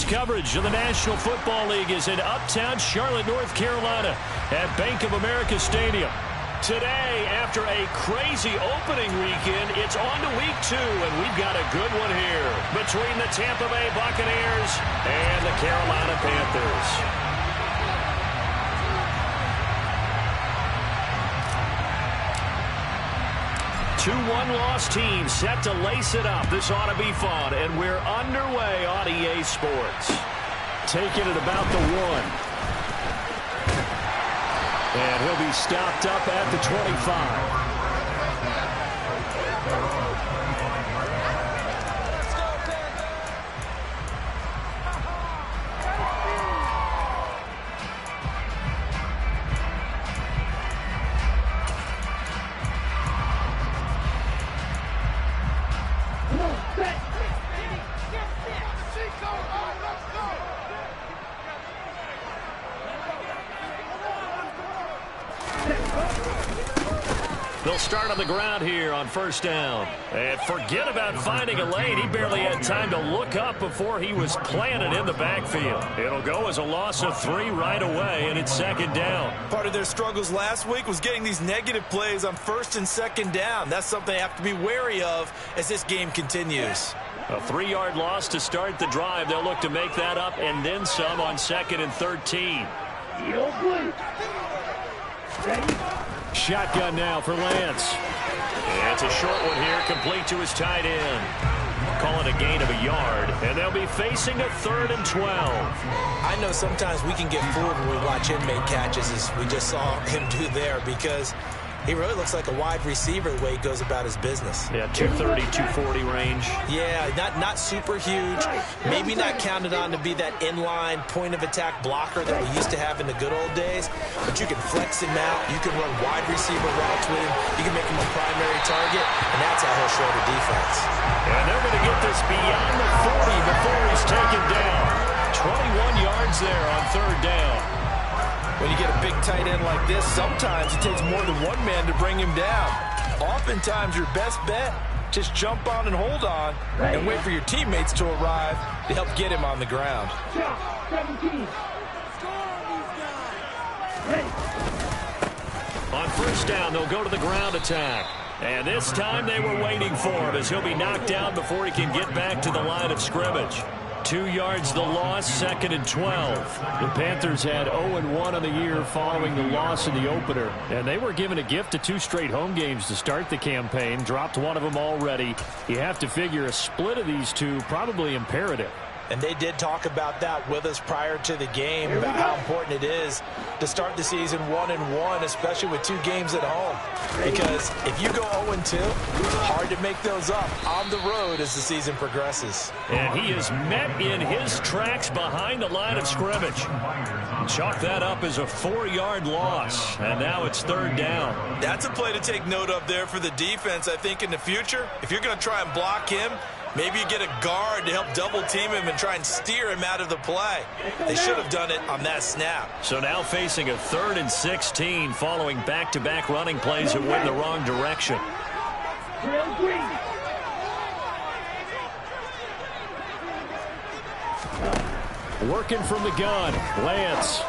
coverage of the National Football League is in uptown Charlotte, North Carolina at Bank of America Stadium. Today, after a crazy opening weekend, it's on to week 2, and we've got a good one here between the Tampa Bay Buccaneers and the Carolina Panthers. Two one-loss teams set to lace it up. This ought to be fun, and we're underway on EA Sports. Taking it about the 1. And he'll be stopped up at the 25. They'll start on the ground here on first down. And forget about finding a lane. He barely had time to look up before he was planted in the backfield. It'll go as a loss of 3 right away, and it's second down. Part of their struggles last week was getting these negative plays on first and second down. That's something they have to be wary of as this game continues. A 3-yard loss to start the drive. They'll look to make that up and then some on 2nd and 13. Shotgun now for Lance. And it's a short one here, complete to his tight end. Call it a gain of a yard, and they'll be facing a 3rd and 12. I know sometimes we can get fooled when we watch him make catches, as we just saw him do there, because he really looks like a wide receiver the way he goes about his business. Yeah, 230, 240 range. Yeah, not super huge. Maybe not counted on to be that inline point-of-attack blocker that we used to have in the good old days. But you can flex him out. You can run wide receiver routes with him. You can make him a primary target, and that's how he'll show the defense. And they're going to get this beyond the 40 before he's taken down. 21 yards there on 3rd down. When you get a big tight end like this, sometimes it takes more than one man to bring him down. Oftentimes, your best bet, just jump on and hold on and wait for your teammates to arrive to help get him on the ground. On first down, they'll go to the ground attack. And this time they were waiting for him as he'll be knocked down before he can get back to the line of scrimmage. 2 yards the loss, 2nd and 12. The Panthers had 0-1 on the year following the loss in the opener. And they were given a gift of 2 straight home games to start the campaign. Dropped one of them already. You have to figure a split of these two probably imperative. And they did talk about that with us prior to the game, about how important it is to start the season 1-1, especially with 2 games at home. Because if you go 0-2, hard to make those up on the road as the season progresses. And he is met in his tracks behind the line of scrimmage. Chalk that up as a 4-yard loss, and now it's 3rd down. That's a play to take note of there for the defense, I think, in the future. If you're going to try and block him, maybe you get a guard to help double-team him and try and steer him out of the play. They should have done it on that snap. So now facing a 3rd and 16 following back-to-back running plays that went in the wrong direction. Working from the gun, Lance.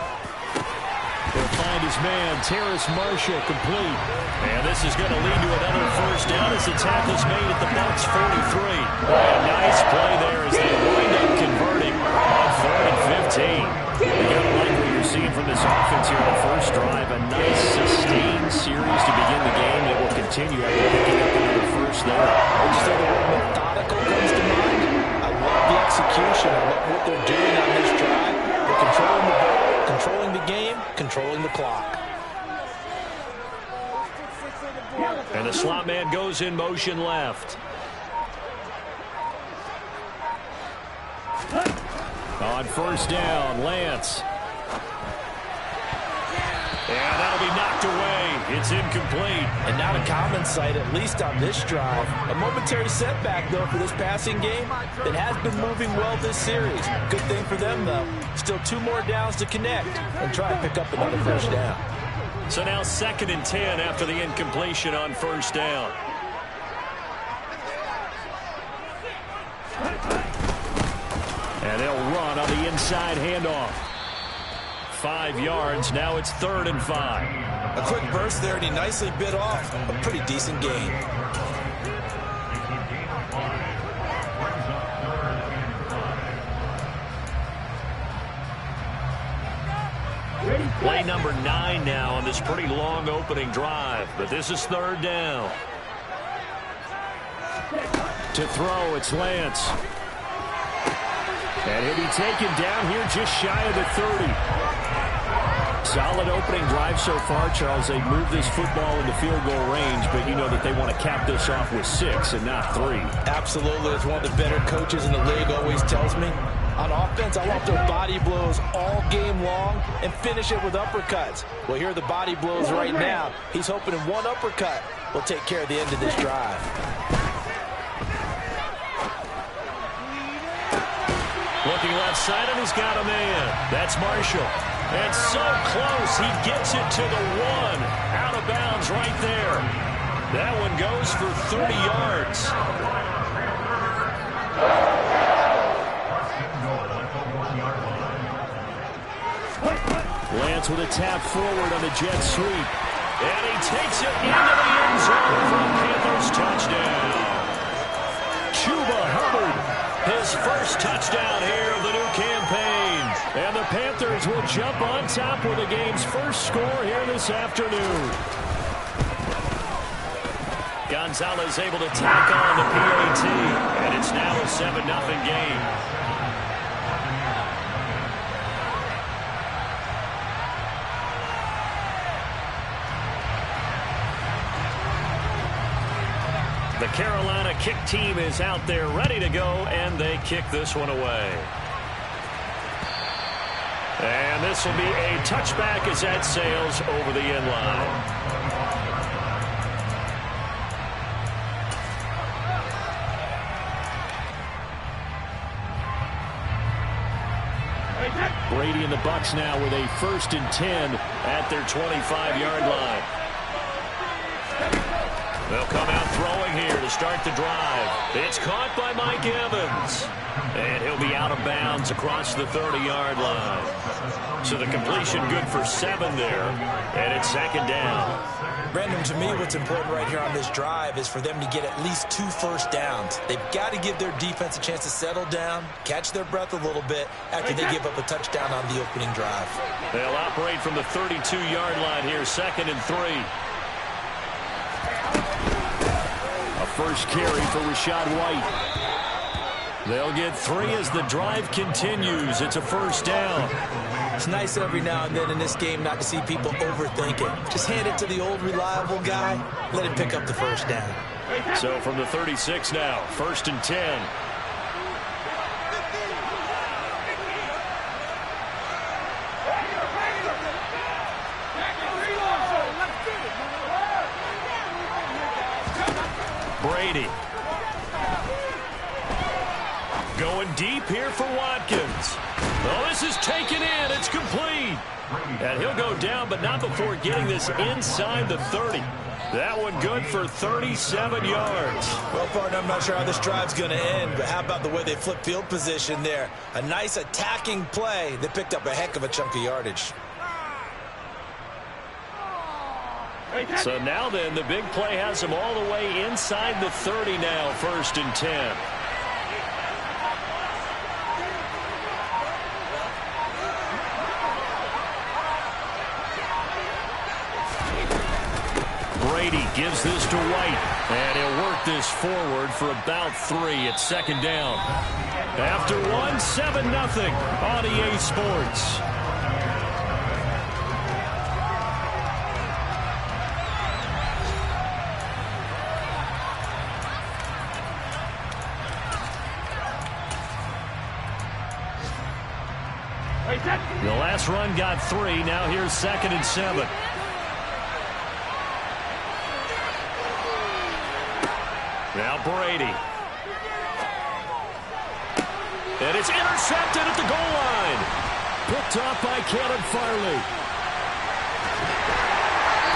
He'll find his man, Terrace Marshall, complete. And this is going to lead to another first down as the tackle's made at the Bucs 43. A nice play there as they wind up converting on 3rd and 15. You got to like what you're seeing from this offense here on the first drive. A nice sustained series to begin the game that will continue after picking up another first there. Just the word methodical comes to mind. I love the execution. I love what they're doing on this drive. They're controlling the ball, controlling the game, controlling the clock. And the slot man goes in motion left. On first down, Lance. And that'll be knocked away. It's incomplete. And not a common sight, at least on this drive. A momentary setback, though, for this passing game that has been moving well this series. Good thing for them, though. Still 2 more downs to connect and try to pick up another first down. So now 2nd and 10 after the incompletion on first down. And They'll run on the inside handoff. 5 yards. Now it's 3rd and 5. A quick burst there, and he nicely bit off a pretty decent gain. Play number 9 now on this pretty long opening drive, but this is 3rd down. To throw, it's Lance. And he'll be taken down here just shy of the 30. Solid opening drive so far, Charles. They moved this football into field goal range, but you know that they want to cap this off with 6 and not 3. Absolutely. As one of the better coaches in the league always tells me, on offense, I want their body blows all game long and finish it with uppercuts. Well, here are the body blows right now. He's hoping in one uppercut will take care of the end of this drive. Looking left side, and he's got a man. That's Marshall. And so close, he gets it to the 1. Out of bounds right there. That one goes for 30 yards. Lance with a tap forward on the jet sweep. And he takes it into the end zone for a Panthers touchdown. Chuba Hubbard, his first touchdown here of the new campaign. And the Panthers will jump on top with the game's first score here this afternoon. Gonzalez able to tack on the PAT. And it's now a 7-0 game. The Carolina kick team is out there ready to go, and they kick this one away. And this will be a touchback as that sails over the end line. Brady and the Bucs now with a 1st and 10 at their 25-yard line. They'll come out throwing here to start the drive. It's caught by Mike Evans. And he'll be out of bounds across the 30-yard line. So the completion good for 7 there. And it's 2nd down. Brandon, to me, what's important right here on this drive is for them to get at least 2 first downs. They've got to give their defense a chance to settle down, catch their breath a little bit after they give up a touchdown on the opening drive. They'll operate from the 32-yard line here, 2nd and 3. First carry for Rachaad White. They'll get 3 as the drive continues. It's a 1st down. It's nice every now and then in this game not to see people overthink it. Just hand it to the old reliable guy. Let him pick up the 1st down. So from the 36 now, 1st and 10. Brady. Going deep here for Watkins. Oh, this is taken in. It's complete. And he'll go down, but not before getting this inside the 30. That one good for 37 yards. Well, partner, I'm not sure how this drive's going to end, but how about the way they flip field position there? A nice attacking play that picked up a heck of a chunk of yardage. So now then, the big play has them all the way inside the 30 now, 1st and 10. Brady gives this to White, and he'll work this forward for about 3 at 2nd down. After 1, 7-0 on EA Sports. The last run got 3. Now here's 2nd and 7. Now Brady. And it's intercepted at the goal line. Picked off by Caleb Farley.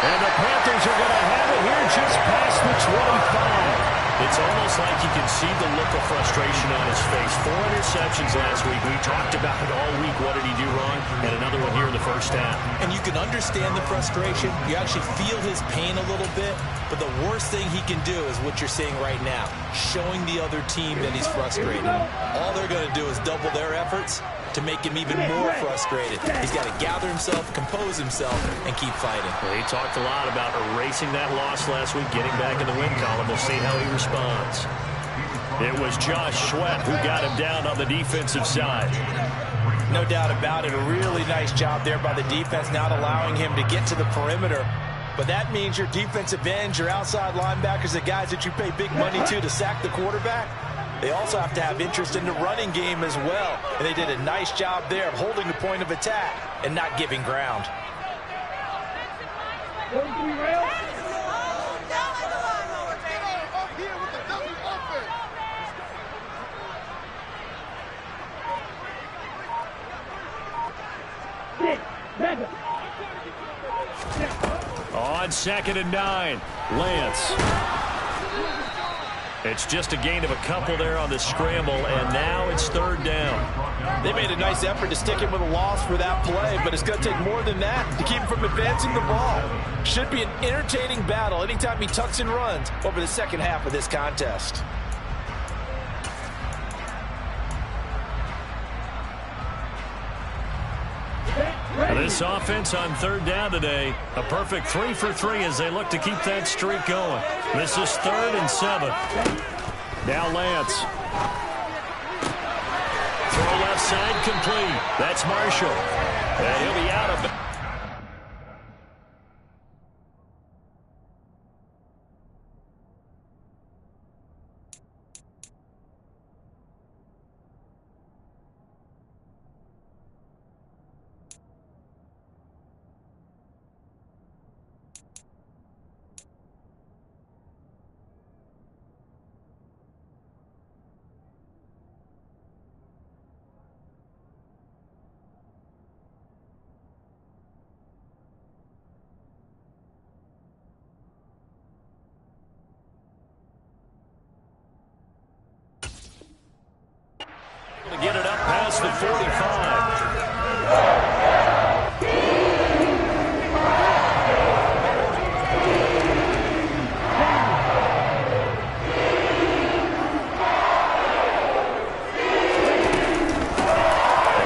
And the Panthers are going to have it here just past the 25. It's almost like you can see the look of frustration on his face. 4 interceptions last week. We talked about it all week. What did he do wrong? And another one here in the first half. And you can understand the frustration. You actually feel his pain a little bit. But the worst thing he can do is what you're seeing right now, showing the other team that he's frustrated. All they're going to do is double their efforts to make him even more frustrated. He's got to gather himself, compose himself, and keep fighting. Well, he talked a lot about erasing that loss last week, getting back in the win column. We'll see how he responds. It was Josh Sweat who got him down on the defensive side. No doubt about it. A really nice job there by the defense, not allowing him to get to the perimeter. But that means your defensive ends, your outside linebackers, the guys that you pay big money to sack the quarterback, they also have to have interest in the running game as well. And they did a nice job there of holding the point of attack and not giving ground. On 2nd and 9, Lance. It's just a gain of a couple there on the scramble, and now it's 3rd down. They made a nice effort to stick him with a loss for that play, but it's going to take more than that to keep him from advancing the ball. Should be an entertaining battle anytime he tucks and runs over the second half of this contest. This offense on 3rd down today, a perfect 3 for 3 as they look to keep that streak going. This is 3rd and 7. Now Lance. Throw left side complete. That's Marshall. And he'll be out of it. Get it up past the 45.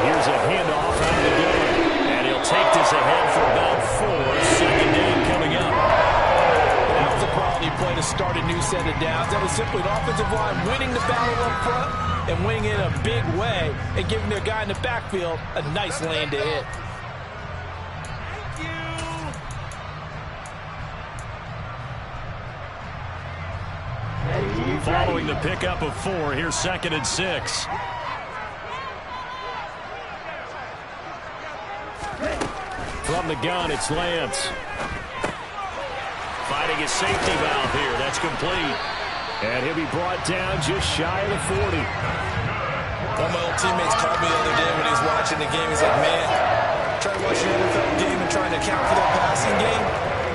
Here's a handoff out of the gun. And he'll take this ahead for about 4. 2nd down coming up. That was a quality play to start a new set of downs. That was simply an offensive line winning the battle up front and winning it a big way and giving their guy in the backfield a nice lane to hit. Following the pickup of 4, here's 2nd and 6. From the gun, it's Lance. Fighting his safety valve here. That's complete. And he'll be brought down just shy of the 40. One of my old teammates called me the other day when he was watching the game. He's like, man, trying to watch an NFL game and trying to account for their passing game,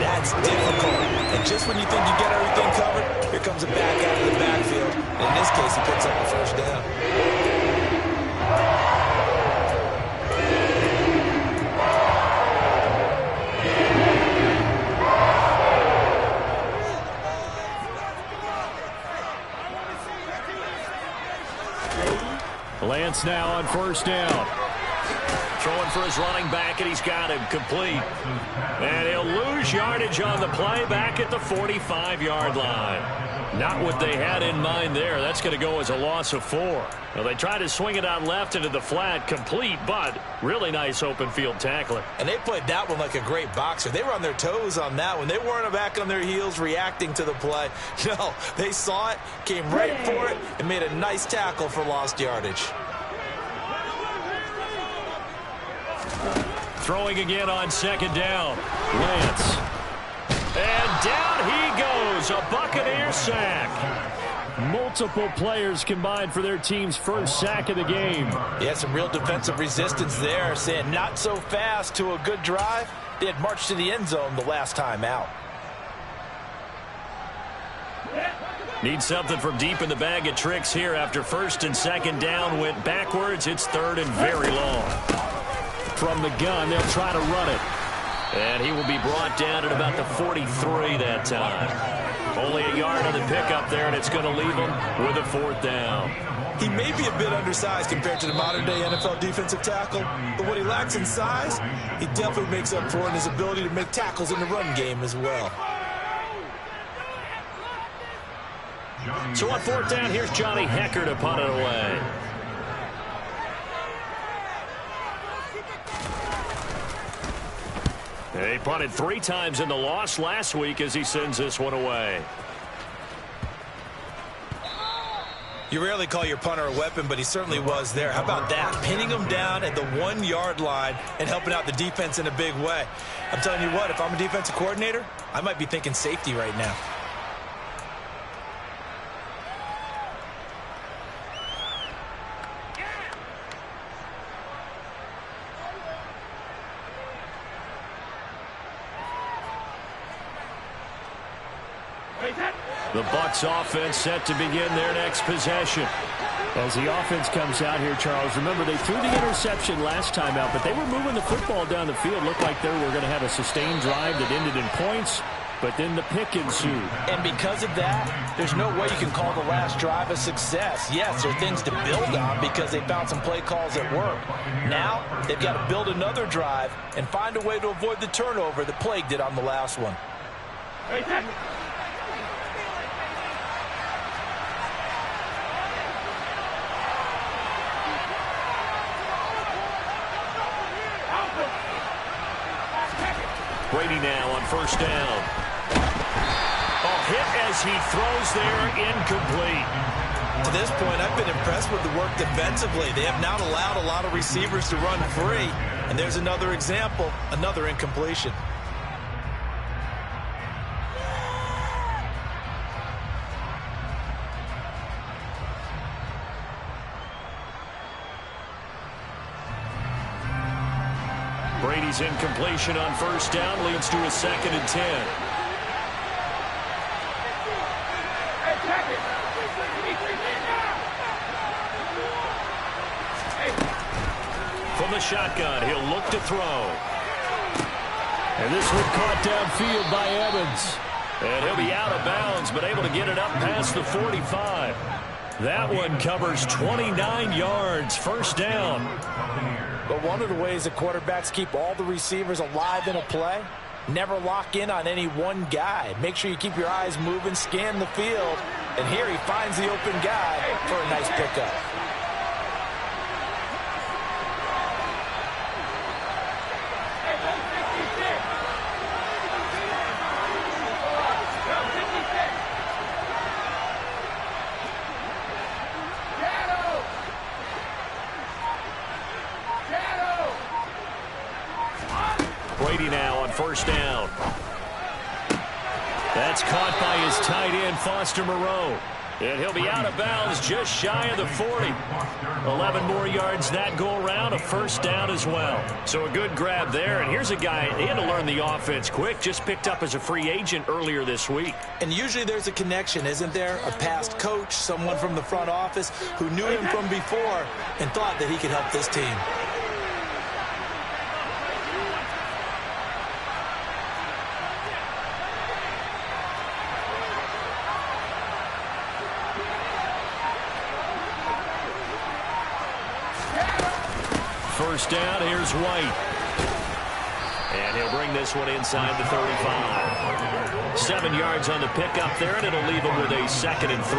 that's difficult. And just when you think you get everything covered, here comes a back out of the backfield. And in this case, he picks up the 1st down. Lance now on 1st down. Throwing for his running back, and he's got him complete. And he'll lose yardage on the play back at the 45-yard line. Not what they had in mind there. That's going to go as a loss of 4. Well, they tried to swing it on left into the flat, complete, but really nice open field tackling. And they played that one like a great boxer. They were on their toes on that one. They weren't back on their heels reacting to the play. No, they saw it, came right for it, and made a nice tackle for lost yardage. Throwing again on 2nd down. Lance. And down he goes. A Buccaneer sack. Multiple players combined for their team's 1st sack of the game. Yeah, some real defensive resistance there. Saying not so fast to a good drive. They had marched to the end zone the last time out. Need something from deep in the bag of tricks here after first and second down went backwards. It's third and very long. From the gun, they'll try to run it. And he will be brought down at about the 43 that time. Only a yard on the pickup there, and it's going to leave him with a fourth down. He may be a bit undersized compared to the modern-day NFL defensive tackle, but what he lacks in size, he definitely makes up for in his ability to make tackles in the run game as well. So on fourth down, here's Johnny Hecker to punt it away. He punted 3 times in the loss last week as he sends this one away. You rarely call your punter a weapon, but he certainly was there. How about that? Pinning him down at the 1-yard line and helping out the defense in a big way. I'm telling you what, if I'm a defensive coordinator, I might be thinking safety right now. The Bucs offense set to begin their next possession. As the offense comes out here, Charles, remember they threw the interception last time out, but they were moving the football down the field. Looked like they were going to have a sustained drive that ended in points, but then the pick ensued. And because of that, there's no way you can call the last drive a success. Yes, there are things to build on because they found some play calls that work. Now, they've got to build another drive and find a way to avoid the turnover that plagued it on the last one. Brady now on first down. Hit as he throws there, incomplete. To this point, I've been impressed with the work defensively. They have not allowed a lot of receivers to run free. And there's another example, another incompletion. Brady's incompletion on first down leads to a 2nd and 10. From the shotgun, he'll look to throw. And this one caught downfield by Evans. And he'll be out of bounds, but able to get it up past the 45. That one covers 29 yards, first down. But one of the ways that quarterbacks keep all the receivers alive in a play, never lock in on any one guy. Make sure you keep your eyes moving, scan the field. And here he finds the open guy for a nice pickup. Brady now on first down. That's caught by his tight end, Foster Moreau. And he'll be out of bounds just shy of the 40. 11 more yards that go around, a first down as well. So a good grab there. And here's a guy, he had to learn the offense quick, just picked up as a free agent earlier this week. And usually there's a connection, isn't there? A past coach, someone from the front office who knew him from before and thought that he could help this team. First down, here's White. And he'll bring this one inside the 35. 7 yards on the pickup there, and it'll leave him with a 2nd and 3.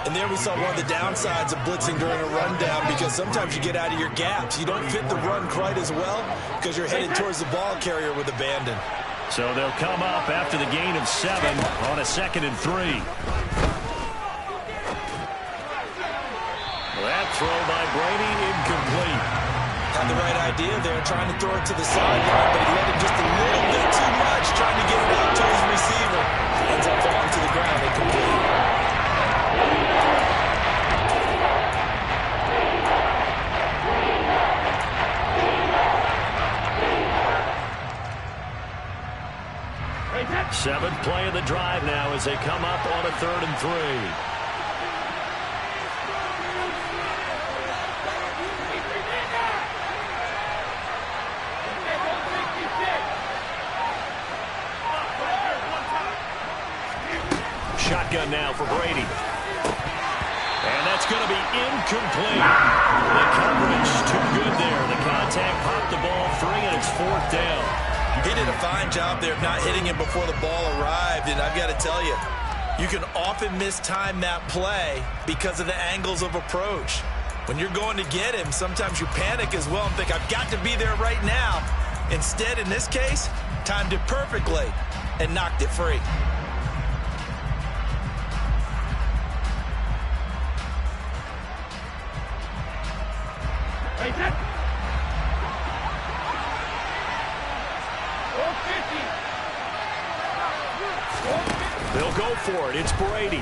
And there we saw one of the downsides of blitzing during a rundown, because sometimes you get out of your gaps. You don't fit the run quite as well because you're headed towards the ball carrier with abandon. So they'll come up after the gain of 7 on a 2nd and 3. That throw by Brady incomplete. Had the right idea there, trying to throw it to the sideline, but he let it just a little bit too much, trying to get it out to his receiver. Ends up falling to the ground incomplete. Seventh play of the drive now as they come up on a 3rd and 3. Shotgun now for Brady. And that's going to be incomplete. The coverage too good there. The contact popped the ball free, and it's 4th down. He did a fine job there of not hitting him before the ball arrived, and I've got to tell you, you can often mistime that play because of the angles of approach. When you're going to get him, sometimes you panic as well and think, I've got to be there right now. Instead, in this case, timed it perfectly and knocked it free. They'll go for it. It's Brady.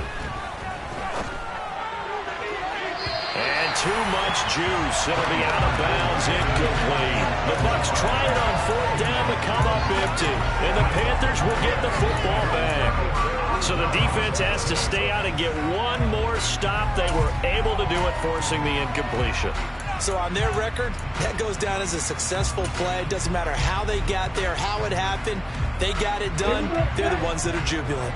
And too much juice. It'll be out of bounds, incomplete. The Bucs try it on 4th down to come up empty. And the Panthers will get the football back. So the defense has to stay out and get one more stop. They were able to do it, forcing the incompletion. So on their record, that goes down as a successful play. It doesn't matter how they got there, how it happened. They got it done. They're the ones that are jubilant.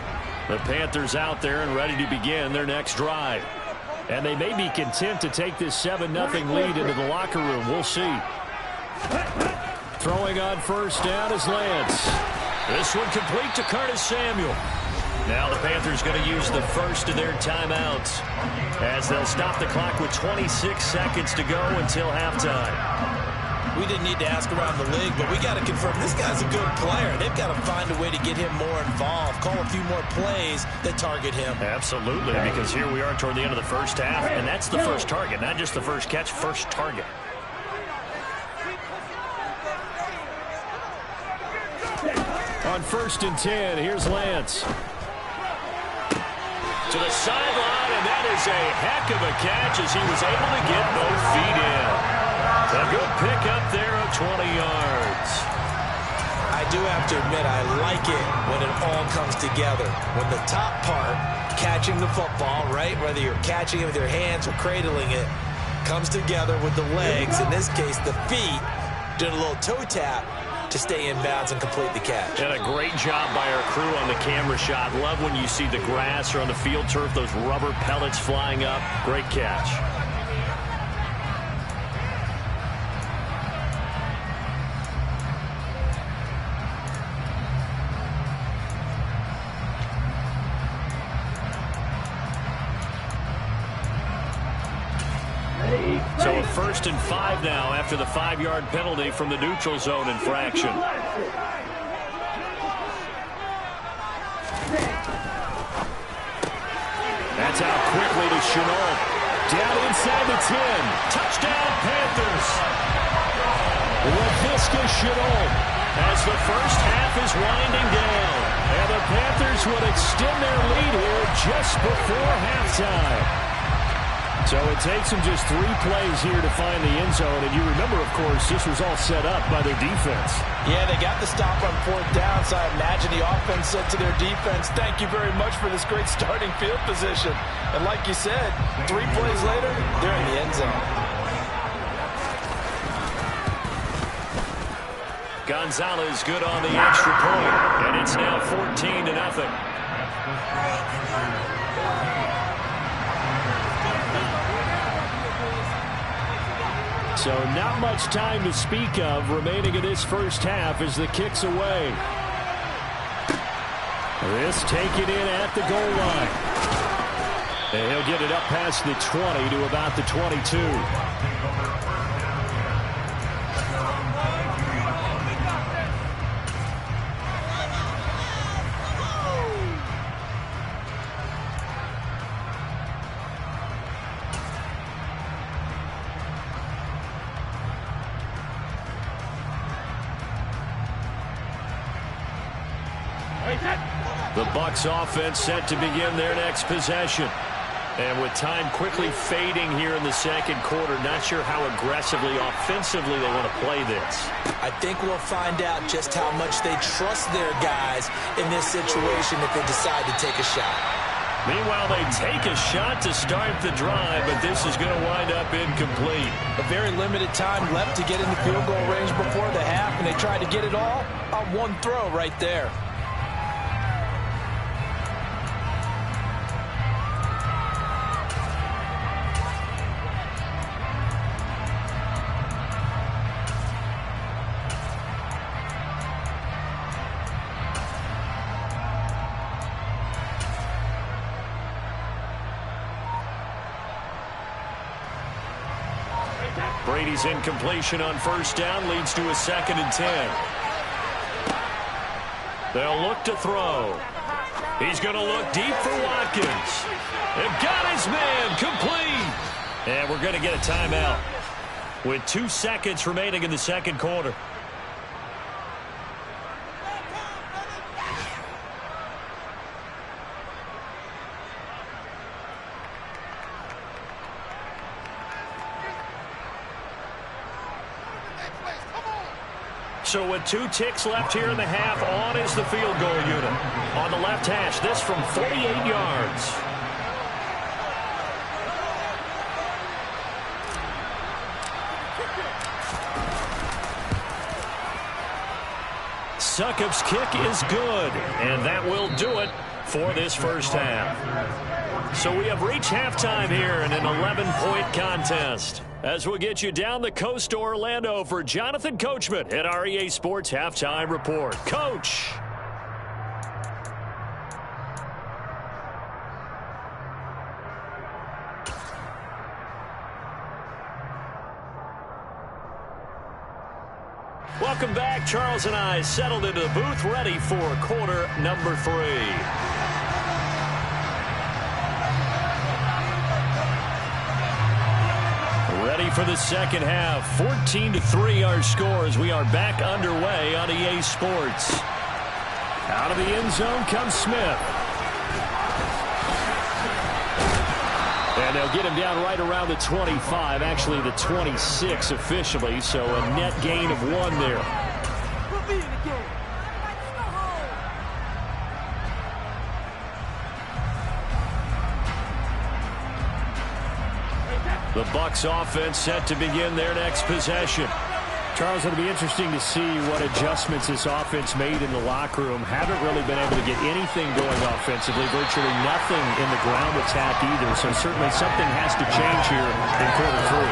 The Panthers out there and ready to begin their next drive. And they may be content to take this 7-0 lead into the locker room. We'll see. Throwing on 1st down is Lance. This one complete to Curtis Samuel. Now the Panthers going to use the first of their timeouts as they'll stop the clock with 26 seconds to go until halftime. We didn't need to ask around the league, but we got to confirm this guy's a good player. They've got to find a way to get him more involved, call a few more plays that target him. Absolutely, because here we are toward the end of the first half, and that's the first target, not just the first catch, first target. On 1st and 10, here's Lance. To the sideline, and that is a heck of a catch as he was able to get both feet in. A good pickup there of 20 yards. I do have to admit, I like it when it all comes together. When the top part, catching the football, right, whether you're catching it with your hands or cradling it, comes together with the legs, in this case the feet, doing a little toe tap to stay in bounds and complete the catch. And a great job by our crew on the camera shot. Love when you see the grass or on the field turf, those rubber pellets flying up. Great catch. So a 1st and 5 now after the 5-yard penalty from the neutral zone infraction. That's out quickly to Chenault. Down inside the 10. Touchdown, Panthers. LaVisca Chenault as the first half is winding down. And the Panthers would extend their lead here just before halftime. So it takes them just 3 plays here to find the end zone. And you remember, of course, this was all set up by their defense. Yeah, they got the stop on 4th down, so I imagine the offense said to their defense, thank you very much for this great starting field position. And like you said, 3 plays later, they're in the end zone. Gonzalez good on the extra point, and it's now 14-0. So not much time to speak of remaining in this first half as the kick's away. This taken in at the goal line. And he'll get it up past the 20 to about the 22. The Bucs offense set to begin their next possession. And with time quickly fading here in the second quarter, not sure how aggressively, offensively they want to play this. I think we'll find out just how much they trust their guys in this situation if they decide to take a shot. Meanwhile, they take a shot to start the drive, but this is going to wind up incomplete. A very limited time left to get in the field goal range before the half, and they tried to get it all on one throw right there. Brady's incompletion on first down leads to a 2nd and 10. They'll look to throw. He's going to look deep for Watkins. They've got his man complete. And we're going to get a timeout with 2 seconds remaining in the second quarter. So with 2 ticks left here in the half, on is the field goal unit. On the left hash, this from 48 yards. Succop's kick is good, and that will do it for this first half. So we have reached halftime here in an 11-point contest. As we'll get you down the coast to Orlando for Jonathan Coachman at our EA Sports Halftime Report. Coach. Welcome back. Charles and I settled into the booth, ready for quarter number 3. Ready for the second half. 14-3 our score as we are back underway on EA Sports. Out of the end zone comes Smith. And they'll get him down right around the 25, actually the 26 officially, so a net gain of 1 there. The Bucs offense set to begin their next possession. Charles, it'll be interesting to see what adjustments this offense made in the locker room. Haven't really been able to get anything going offensively, virtually nothing in the ground attack either. So certainly something has to change here in quarter 3.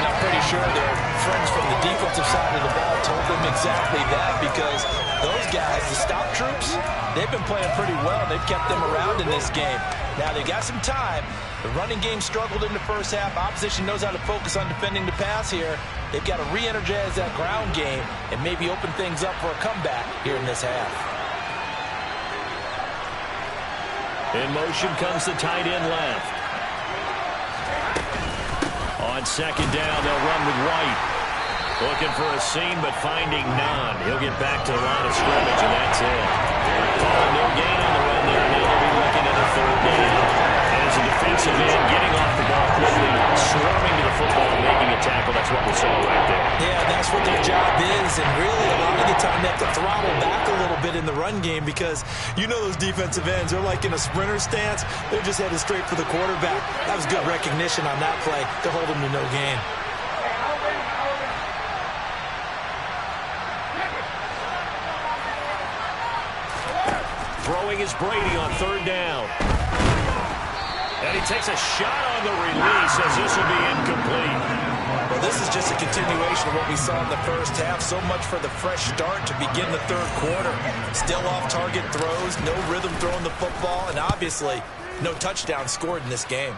And I'm pretty sure their friends from the defensive side of the ball told them exactly that, because those guys, the stop troops, they've been playing pretty well. They've kept them around in this game. Now they've got some time. The running game struggled in the first half. Opposition knows how to focus on defending the pass here. They've got to re-energize that ground game and maybe open things up for a comeback here in this half. In motion comes the tight end left. On second down, they'll run with White. Looking for a seam, but finding none. He'll get back to the line of scrimmage, and that's it. Calling no gain on the run there. Now they'll be looking at a 3rd down. As a defensive end, getting off the ball quickly, swarming to the football, and making a tackle. That's what we saw right there. Yeah, that's what their job is, and really a lot of the time they have to throttle back a little bit in the run game, because you know those defensive ends, they're like in a sprinter stance. They're just headed straight for the quarterback. That was good recognition on that play to hold them to no gain. Throwing is Brady on 3rd down. And he takes a shot on the release as this will be incomplete. Well, this is just a continuation of what we saw in the first half. So much for the fresh start to begin the 3rd quarter. Still off-target throws, no rhythm throwing the football, and obviously no touchdown scored in this game.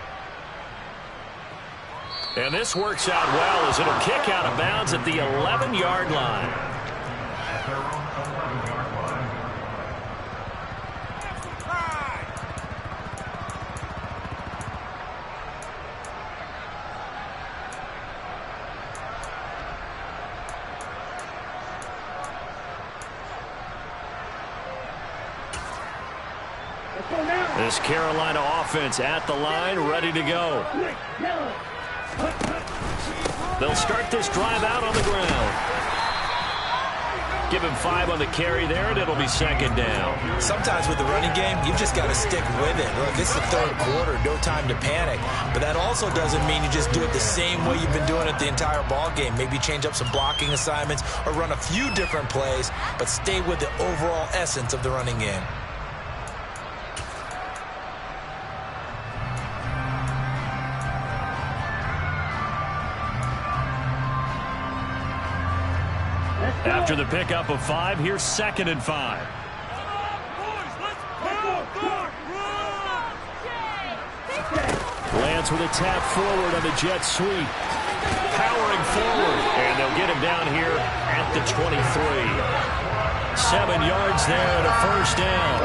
And this works out well as it'll kick out of bounds at the 11-yard line. This Carolina offense at the line, ready to go. They'll start this drive out on the ground. Give him 5 on the carry there, and it'll be second down. Sometimes with the running game, you just got to stick with it. Look, it's the third quarter, no time to panic. But that also doesn't mean you just do it the same way you've been doing it the entire ball game. Maybe change up some blocking assignments or run a few different plays, but stay with the overall essence of the running game. After the pickup of 5, here's 2nd and 5. Lance with a tap forward on the jet sweep. Powering forward, and they'll get him down here at the 23. 7 yards there and a first down.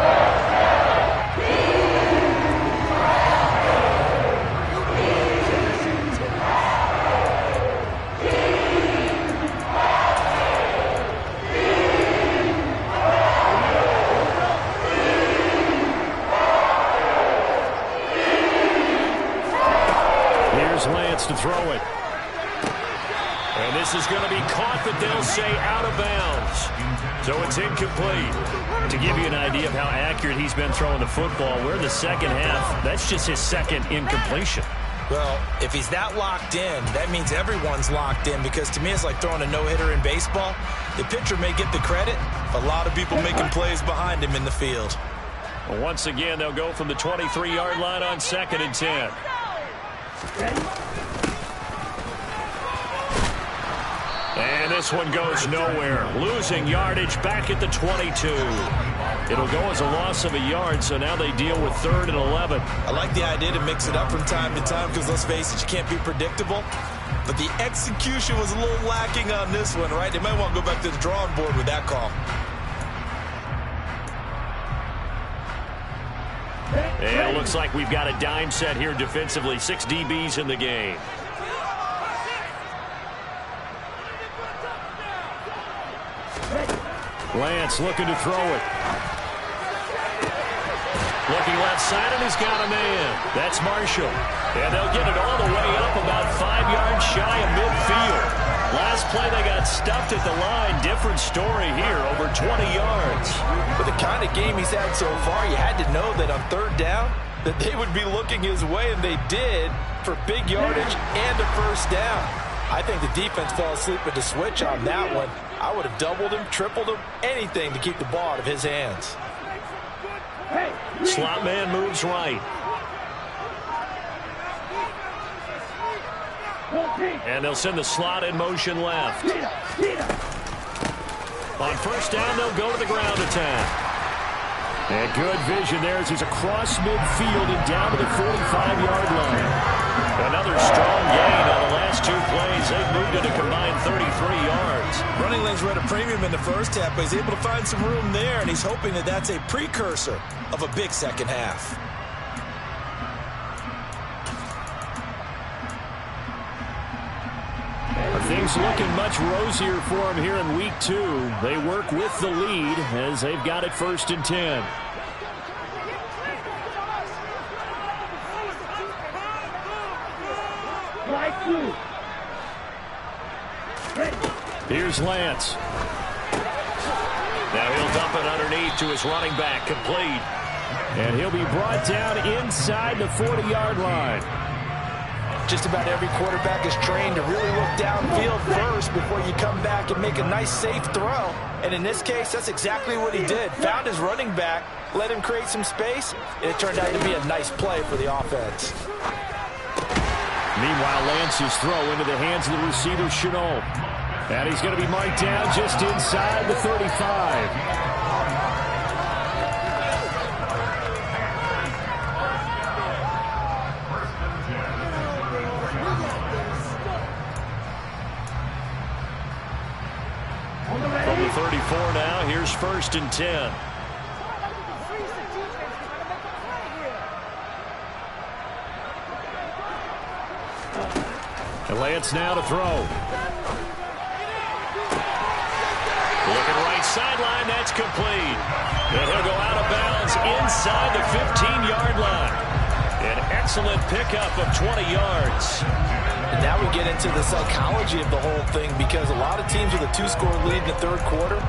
Lance to throw it. And this is going to be caught, but they'll say out of bounds. So it's incomplete. To give you an idea of how accurate he's been throwing the football, we're in the second half. That's just his second incompletion. Well, if he's that locked in, that means everyone's locked in, because to me it's like throwing a no-hitter in baseball. The pitcher may get the credit, a lot of people making plays behind him in the field. Well, once again, they'll go from the 23-yard line on 2nd and 10. And this one goes nowhere. Losing yardage back at the 22. It'll go as a loss of a yard, so now they deal with 3rd and 11. I like the idea to mix it up from time to time because, let's face it, you can't be predictable. But the execution was a little lacking on this one, right? They might want to go back to the drawing board with that call. And it looks like we've got a dime set here defensively. 6 DBs in the game. Lance looking to throw it. Looking left side, and he's got a man. That's Marshall. And they'll get it all the way up about 5 yards shy of midfield. Last play, they got stuffed at the line. Different story here, over 20 yards. With the kind of game he's had so far, you had to know that on 3rd down, that they would be looking his way, and they did, for big yardage and a first down. I think the defense fell asleep with the switch on that one. I would have doubled him, tripled him, anything to keep the ball out of his hands. Slot man moves right. And they'll send the slot in motion left. On first down, they'll go to the ground attack. And good vision there as he's across midfield and down to the 45-yard line. Another strong gain on the last 2 plays. They've moved it a combined 33 yards. Running lanes were at a premium in the first half, but he's able to find some room there, and he's hoping that that's a precursor of a big second half. Things looking much rosier for him here in week 2. They work with the lead as they've got it 1st and 10. Here's Lance. Now he'll dump it underneath to his running back, complete. And he'll be brought down inside the 40-yard line. Just about every quarterback is trained to really look downfield first before you come back and make a nice, safe throw. And in this case, that's exactly what he did. Found his running back, let him create some space, and it turned out to be a nice play for the offense. Meanwhile, Lance's throw into the hands of the receiver, Chenault. And he's going to be marked down just inside the 35. From the 34 now, here's 1st and 10. And Lance now to throw. Looking right sideline, that's complete. And he'll go out of bounds inside the 15-yard line. An excellent pickup of 20 yards. And now we get into the psychology of the whole thing, because a lot of teams with a 2-score lead in the third quarter,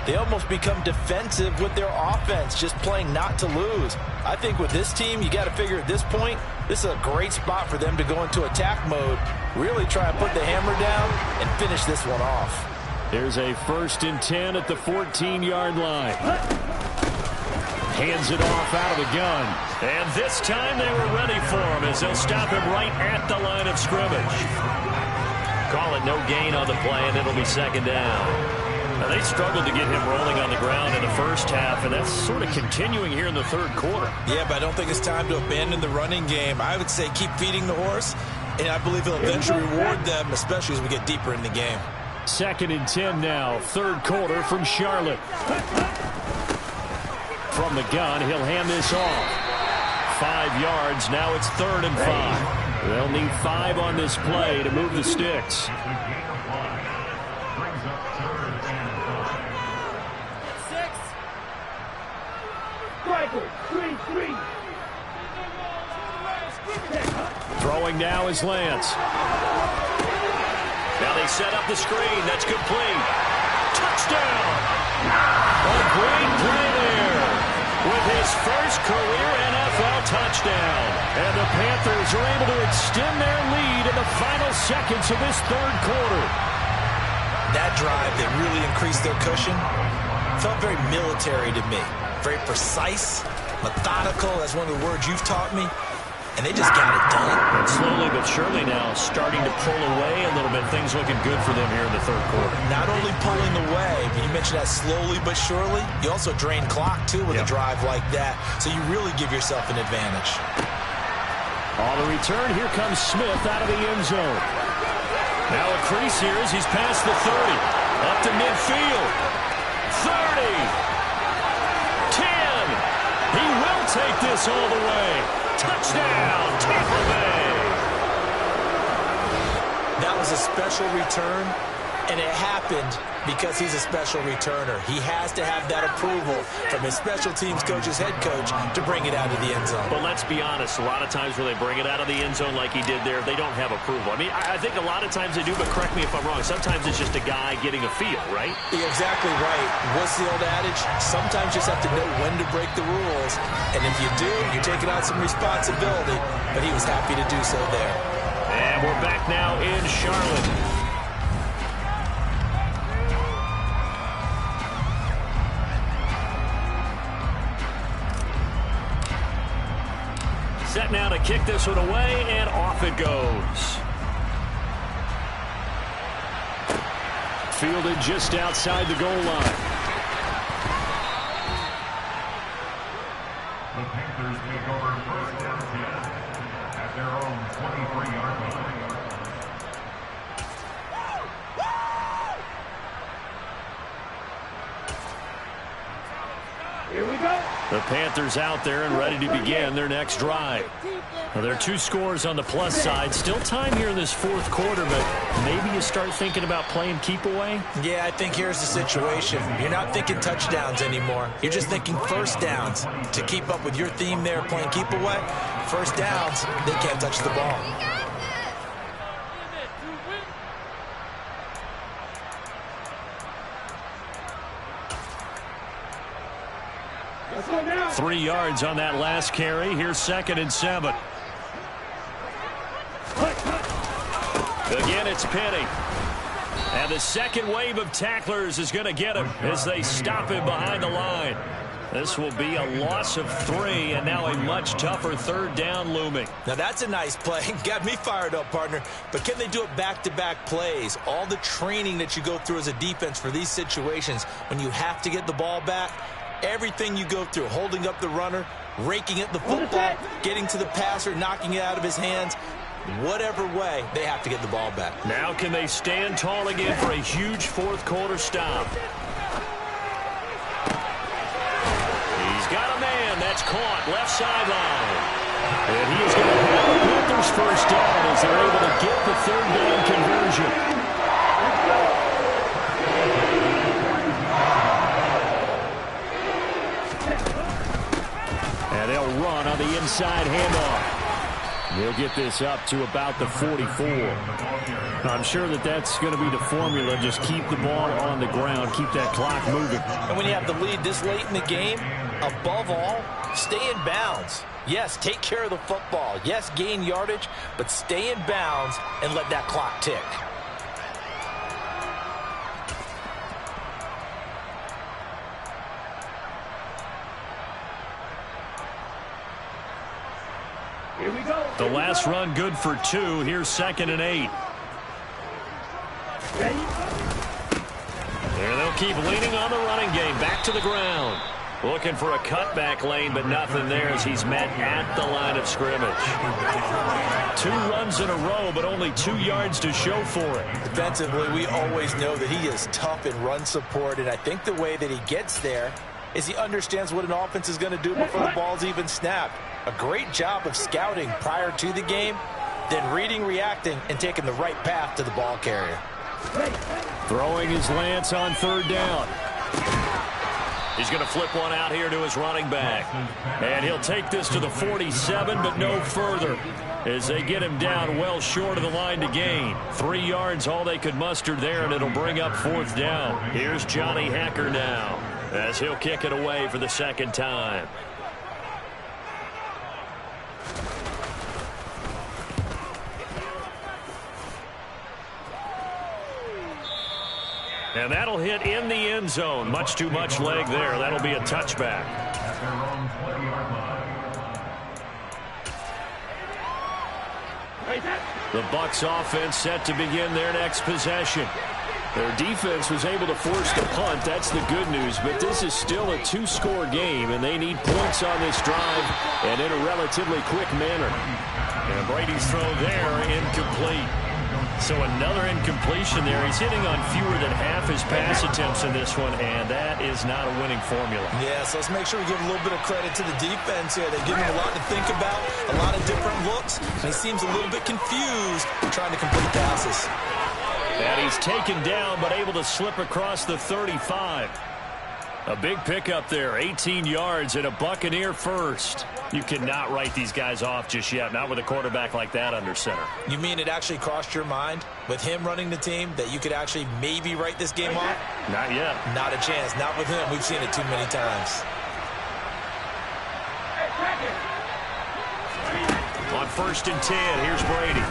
they almost become defensive with their offense, just playing not to lose. I think with this team, you got to figure at this point, this is a great spot for them to go into attack mode, really try and put the hammer down and finish this one off. There's a 1st and 10 at the 14-yard line. Hands it off out of the gun. And this time they were ready for him as they'll stop him right at the line of scrimmage. Call it no gain on the play, and it'll be 2nd down. Now, they struggled to get him rolling on the ground in the first half, and that's sort of continuing here in the third quarter. Yeah, but I don't think it's time to abandon the running game. I would say keep feeding the horse, and I believe he'll eventually reward them, especially as we get deeper in the game. 2nd and 10 now, third quarter from Charlotte. From the gun, he'll hand this off. 5 yards, now it's 3rd and 5. They'll need 5 on this play to move the sticks. Throwing now is Lance. Now they set up the screen. That's complete. Touchdown! A great play there with his first career NFL touchdown. And the Panthers are able to extend their lead in the final seconds of this third quarter. That drive that really increased their cushion felt very military to me. Very precise, methodical. That's one of the words you've taught me. And they just got it done. And slowly but surely now starting to pull away a little bit. Things looking good for them here in the third quarter. Not only pulling away, but you mentioned that slowly but surely. You also drain clock, too, with a drive like that. So you really give yourself an advantage. On the return, here comes Smith out of the end zone. Now a crease here as he's past the 30. Up to midfield. 30. 10. He will take this all the way. Touchdown, Tampa Bay. That was a special return, and it happened because he's a special returner. He has to have that approval from his special teams coach's head coach to bring it out of the end zone. But let's be honest, a lot of times when they bring it out of the end zone like he did there, they don't have approval. I mean, I think a lot of times they do, but correct me if I'm wrong. Sometimes it's just a guy getting a feel, right? You're exactly right. What's the old adage? Sometimes you just have to know when to break the rules. And if you do, you're taking on some responsibility. But he was happy to do so there. And we're back now in Charlotte. Set now to kick this one away, and off it goes. Fielded just outside the goal line. The Panthers take over 1st and 10 at their own 23-yard line. Here we go. The Panthers out there and ready to begin their next drive. Well, there are 2 scores on the plus side. Still time here in this fourth quarter, but maybe you start thinking about playing keep away? Yeah, I think here's the situation. You're not thinking touchdowns anymore. You're just thinking first downs. To keep up with your theme there, playing keep away, first downs, they can't touch the ball. Let's go now. 3 yards on that last carry. Here's 2nd and 7. Again, it's Penny. And the second wave of tacklers is going to get him as they stop him behind the line. This will be a loss of 3, and now a much tougher 3rd down looming. Now that's a nice play. Got me fired up, partner. But can they do it back-to-back plays? All the training that you go through as a defense for these situations, when you have to get the ball back, everything you go through, holding up the runner, raking at the football, getting to the passer, knocking it out of his hands, whatever way, they have to get the ball back. Now can they stand tall again for a huge fourth quarter stop? He's got a man. That's caught. Left sideline. And he is going to have the Panthers first down as they're able to get the 3rd down conversion. the inside handoff. They'll get this up to about the 44. I'm sure that's going to be the formula. Just keep the ball on the ground. Keep that clock moving. And when you have the lead this late in the game, above all, stay in bounds. Yes, take care of the football. Yes, gain yardage, but stay in bounds and let that clock tick. Here we go. The last run good for 2. Here's 2nd and 8. Ready? And they'll keep leaning on the running game. Back to the ground. Looking for a cutback lane, but nothing there as he's met at the line of scrimmage. 2 runs in a row, but only 2 yards to show for it. Defensively, we always know that he is tough in run support, and I think the way that he gets there is he understands what an offense is going to do before the ball's even snapped. A great job of scouting prior to the game, then reading, reacting, and taking the right path to the ball carrier. Throwing his Lance on 3rd down. He's going to flip one out here to his running back. And he'll take this to the 47, but no further, as they get him down well short of the line to gain. 3 yards, all they could muster there, and it'll bring up 4th down. Here's Johnny Hecker now, as he'll kick it away for the 2nd time. And that'll hit in the end zone. Much too much leg there. That'll be a touchback. At their own 20-yard line. The Bucs offense set to begin their next possession. Their defense was able to force the punt. That's the good news. But this is still a 2-score game, and they need points on this drive and in a relatively quick manner. And Brady's throw there, incomplete. So another incompletion there. He's hitting on fewer than half his pass attempts in this one, and that is not a winning formula. Yeah, so let's make sure we give a little bit of credit to the defense here. They give him a lot to think about, a lot of different looks, and he seems a little bit confused trying to complete passes. And he's taken down, but able to slip across the 35. A big pickup there, 18 yards and a Buccaneer first. You cannot write these guys off just yet, not with a quarterback like that under center. You mean it actually crossed your mind with him running the team that you could actually maybe write this game off? Not yet. Not a chance. Not with him. We've seen it too many times. On 1st and 10, here's Brady.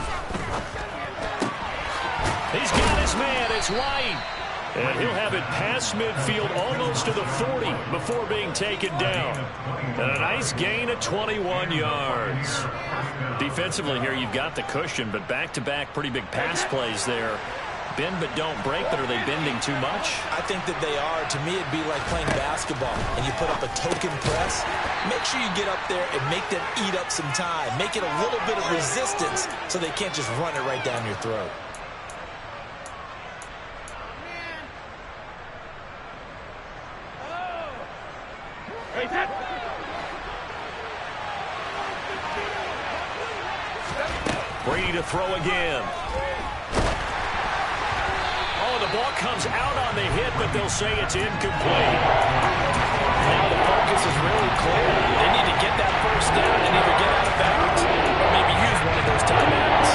He's got his man. It's White. And he'll have it past midfield almost to the 40 before being taken down. And a nice gain of 21 yards. Defensively here, you've got the cushion, but back-to-back pretty big pass plays there. Bend but don't break, but are they bending too much? I think that they are. To me, it'd be like playing basketball, and you put up a token press. Make sure you get up there and make them eat up some time. Make it a little bit of resistance so they can't just run it right down your throat. Brady to throw again. Oh, the ball comes out on the hit, but they'll say it's incomplete. Now the focus is really clear. They need to get that first down and either get out of bounds or maybe use one of those timeouts.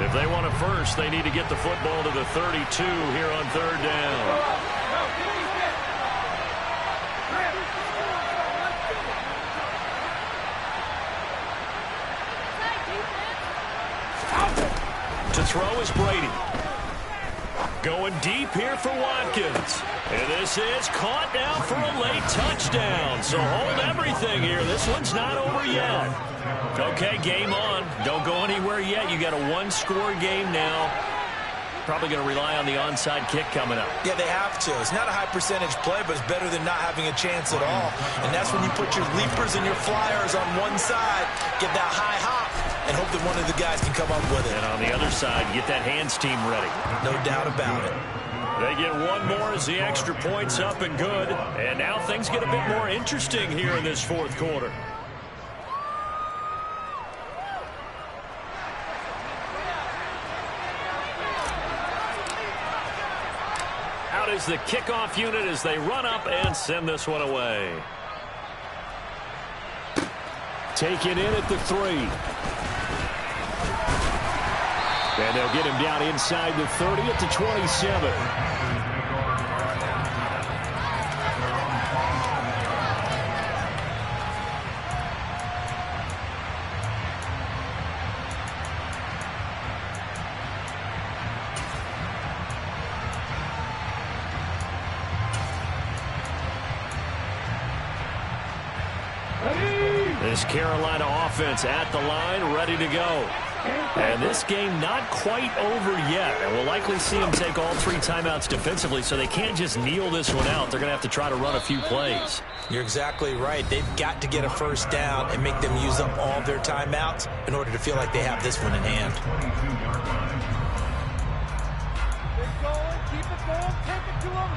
If they want it first, they need to get the football to the 32 here on 3rd down. To throw is Brady. Going deep here for Watkins. And this is caught now for a late touchdown. So hold everything here. This one's not over yet. Okay, game on. Don't go anywhere yet. You got a 1-score game now. Probably going to rely on the onside kick coming up. Yeah, they have to. It's not a high percentage play, but it's better than not having a chance at all. And that's when you put your leapers and your flyers on one side, get that high hop, and hope that one of the guys can come up with it. And on the other side, get that hands team ready. No doubt about it. They get one more as the extra point's up and good. And now things get a bit more interesting here in this 4th quarter. is the kickoff unit as they run up and send this one away. Taken in at the 3. And they'll get him down inside the 30 at the 27. This Carolina offense at the line, ready to go. And this game not quite over yet. And we'll likely see them take all 3 timeouts defensively, so they can't just kneel this one out. They're going to have to try to run a few plays. You're exactly right. They've got to get a first down and make them use up all their timeouts in order to feel like they have this one in hand. Keep going, keep it going, take it to them.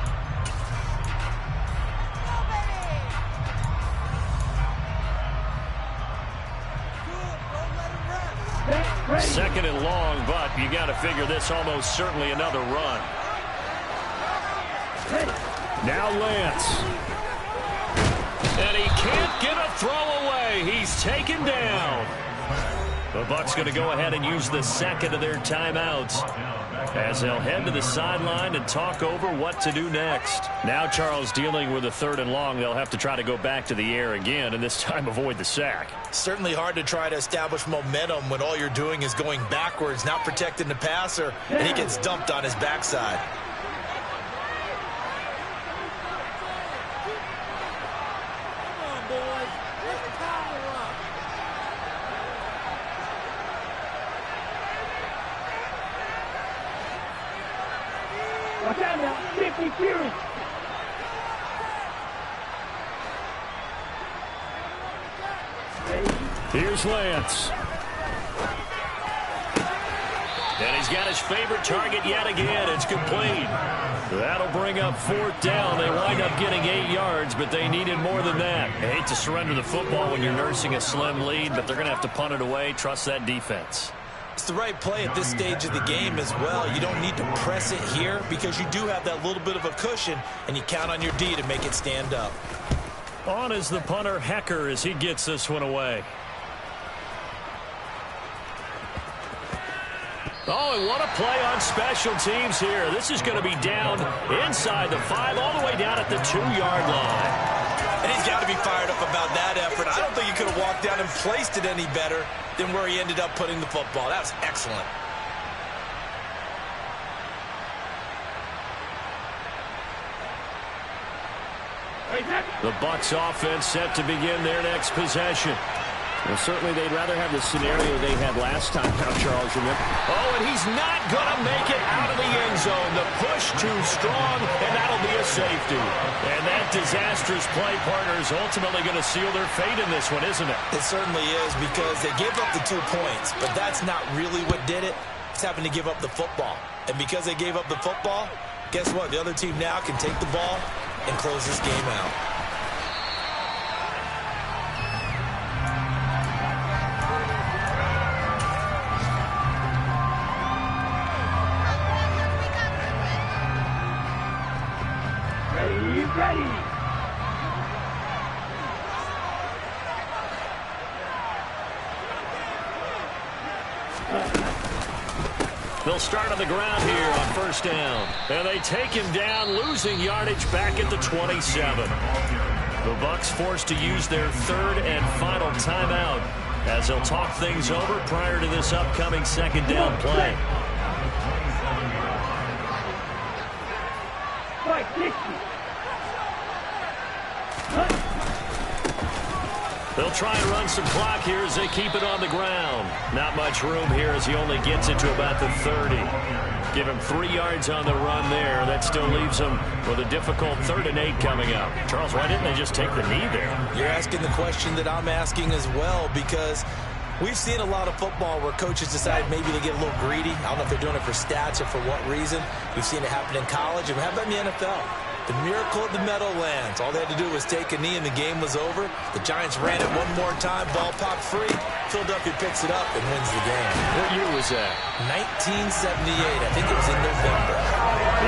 Second and long, but you got to figure this almost certainly another run. Now Lance. And he can't get a throw away. He's taken down. The Bucs going to go ahead and use the second of their timeouts as they'll head to the sideline and talk over what to do next. Now Charles dealing with a 3rd and long. They'll have to try to go back to the air again and this time avoid the sack. Certainly hard to try to establish momentum when all you're doing is going backwards, not protecting the passer, and he gets dumped on his backside. Come on, boys. Get the power up. Watch out now. 50 Fury. Here's Lance. And he's got his favorite target yet again. It's complete. That'll bring up 4th down. They wind up getting 8 yards, but they needed more than that. I hate to surrender the football when you're nursing a slim lead, but they're going to have to punt it away. Trust that defense. It's the right play at this stage of the game as well. You don't need to press it here because you do have that little bit of a cushion, and you count on your D to make it stand up. On is the punter, Hecker, as he gets this one away. Oh, and what a play on special teams here. This is going to be down inside the 5, all the way down at the 2-yard line. And he's got to be fired up about that effort. I don't think he could have walked down and placed it any better than where he ended up putting the football. That was excellent. The Bucs offense set to begin their next possession. Well, certainly they'd rather have the scenario they had last time now, Charles, remember? Oh, and he's not going to make it out of the end zone. The push too strong, and that'll be a safety. And that disastrous play, partner, is ultimately going to seal their fate in this one, isn't it? It certainly is, because they gave up the 2 points, but that's not really what did it. It's having to give up the football. And because they gave up the football, guess what? The other team now can take the ball and close this game out. Ready. They'll start on the ground here on 1st down. And they take him down, losing yardage back at the 27. The Bucs forced to use their 3rd and final timeout as they'll talk things over prior to this upcoming 2nd down play. Fight, 60. They'll try and run some clock here as they keep it on the ground. Not much room here as he only gets it to about the 30. Give him 3 yards on the run there. That still leaves him with a difficult 3rd and 8 coming up. Charles, why didn't they just take the knee there? You're asking the question that I'm asking as well, because we've seen a lot of football where coaches decide maybe to get a little greedy. I don't know if they're doing it for stats or for what reason. We've seen it happen in college, and how about in the NFL? The miracle of the Meadowlands. All they had to do was take a knee and the game was over. The Giants ran it one more time. Ball popped free. Philadelphia picks it up and wins the game. What year was that? 1978. I think it was in November.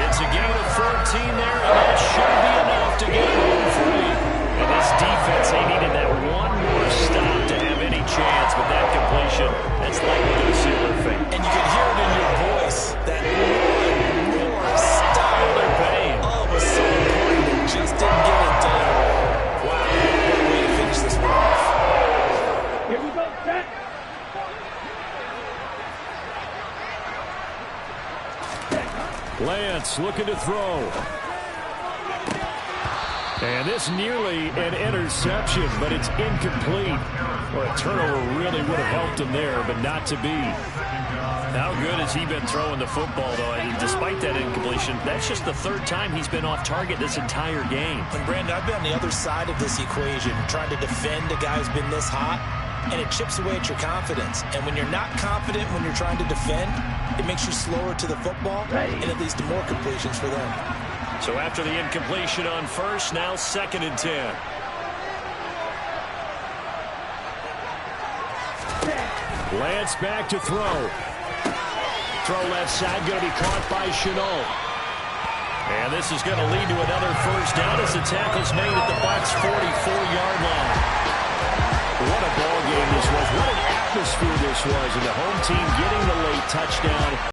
It's a gain of 14 there, and that should be enough to get home free. And this defense, they needed that one more stop to have any chance, but that completion, that's likely going to seal their fate. And you can hear it in your voice, that one more stop. They're paying. Oh, it was so important. They just didn't get it done. Wow, what a way to finish this one off. Here we go, set. Lance looking to throw. And this nearly an interception, but it's incomplete. Well, a turnover really would have helped him there, but not to be. How good has he been throwing the football, though? And despite that incompletion, that's just the third time he's been off target this entire game. And, Brandon, I've been on the other side of this equation, trying to defend a guy who's been this hot, and it chips away at your confidence. And when you're not confident when you're trying to defend, it makes you slower to the football, and it leads to more completions for them. So after the incompletion on first, now 2nd and 10. Lance back to throw. Throw left side, going to be caught by Chenault. And this is going to lead to another first down as the tackle's made at the Bucs' 44-yard line. What a ball game this was. What an atmosphere this was. And the home team getting the late touchdown.